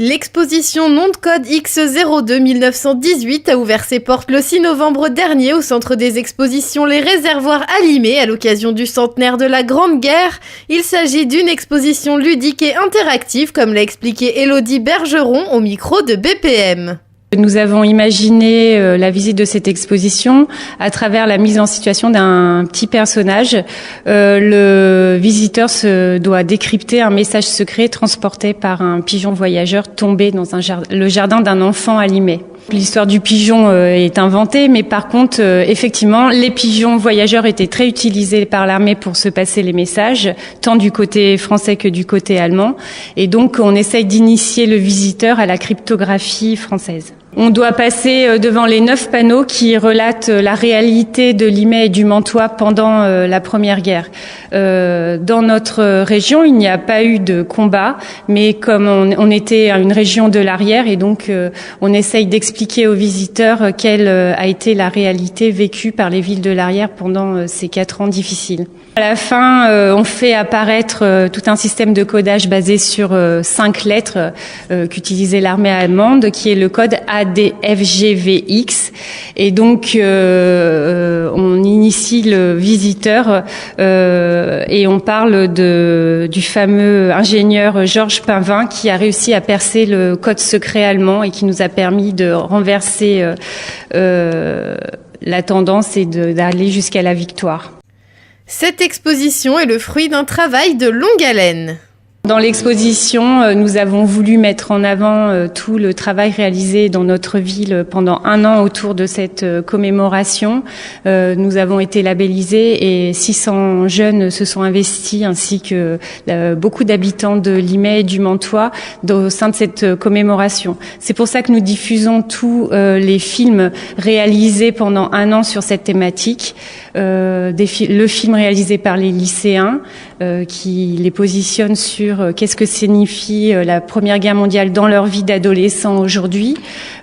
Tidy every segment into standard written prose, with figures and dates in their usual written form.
L'exposition Nom de code X02 1918 a ouvert ses portes le 6 novembre dernier au centre des expositions Les Réservoirs à Limay à l'occasion du centenaire de la Grande Guerre. Il s'agit d'une exposition ludique et interactive comme l'a expliqué Élodie Bergeron au micro de BPM. Nous avons imaginé la visite de cette exposition à travers la mise en situation d'un petit personnage. Le visiteur doit décrypter un message secret transporté par un pigeon voyageur tombé dans le jardin d'un enfant à Limay. L'histoire du pigeon est inventée, mais par contre, effectivement, les pigeons voyageurs étaient très utilisés par l'armée pour se passer les messages, tant du côté français que du côté allemand. Et donc, on essaye d'initier le visiteur à la cryptographie française. On doit passer devant les 9 panneaux qui relatent la réalité de Limay et du Mantois pendant la Première Guerre. Dans notre région, il n'y a pas eu de combat, mais comme on était une région de l'arrière, et donc on essaye d'expliquer aux visiteurs quelle a été la réalité vécue par les villes de l'arrière pendant ces 4 ans difficiles. À la fin, on fait apparaître tout un système de codage basé sur 5 lettres qu'utilisait l'armée allemande, qui est le code ADFGVX. Et donc, on initie le visiteur et on parle du fameux ingénieur Georges Painvin qui a réussi à percer le code secret allemand et qui nous a permis de renverser la tendance et d'aller jusqu'à la victoire. Cette exposition est le fruit d'un travail de longue haleine. Dans l'exposition, nous avons voulu mettre en avant tout le travail réalisé dans notre ville pendant 1 an autour de cette commémoration. Nous avons été labellisés et 600 jeunes se sont investis, ainsi que beaucoup d'habitants de Limay et du Mantois au sein de cette commémoration. C'est pour ça que nous diffusons tous les films réalisés pendant 1 an sur cette thématique. Le film réalisé par les lycéens qui les positionne sur qu'est-ce que signifie la Première Guerre mondiale dans leur vie d'adolescent aujourd'hui.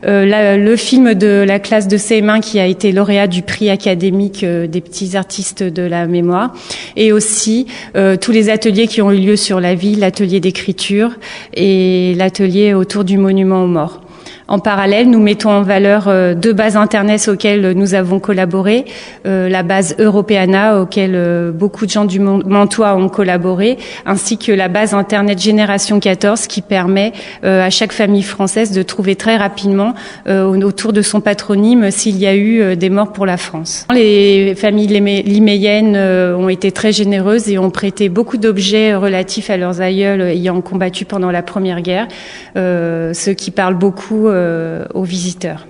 Le film de la classe de CM1 qui a été lauréat du prix académique des petits artistes de la mémoire. Et aussi tous les ateliers qui ont eu lieu sur la ville, l'atelier d'écriture et l'atelier autour du monument aux morts. En parallèle, nous mettons en valeur 2 bases Internet auxquelles nous avons collaboré. La base Europeana, auquel beaucoup de gens du Mantois ont collaboré, ainsi que la base Internet Génération 14, qui permet à chaque famille française de trouver très rapidement autour de son patronyme s'il y a eu des morts pour la France. Les familles liméyennes ont été très généreuses et ont prêté beaucoup d'objets relatifs à leurs aïeuls ayant combattu pendant la Première Guerre, ce qui parle beaucoup aux visiteurs.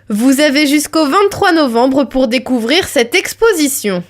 Vous avez jusqu'au 23 novembre pour découvrir cette exposition.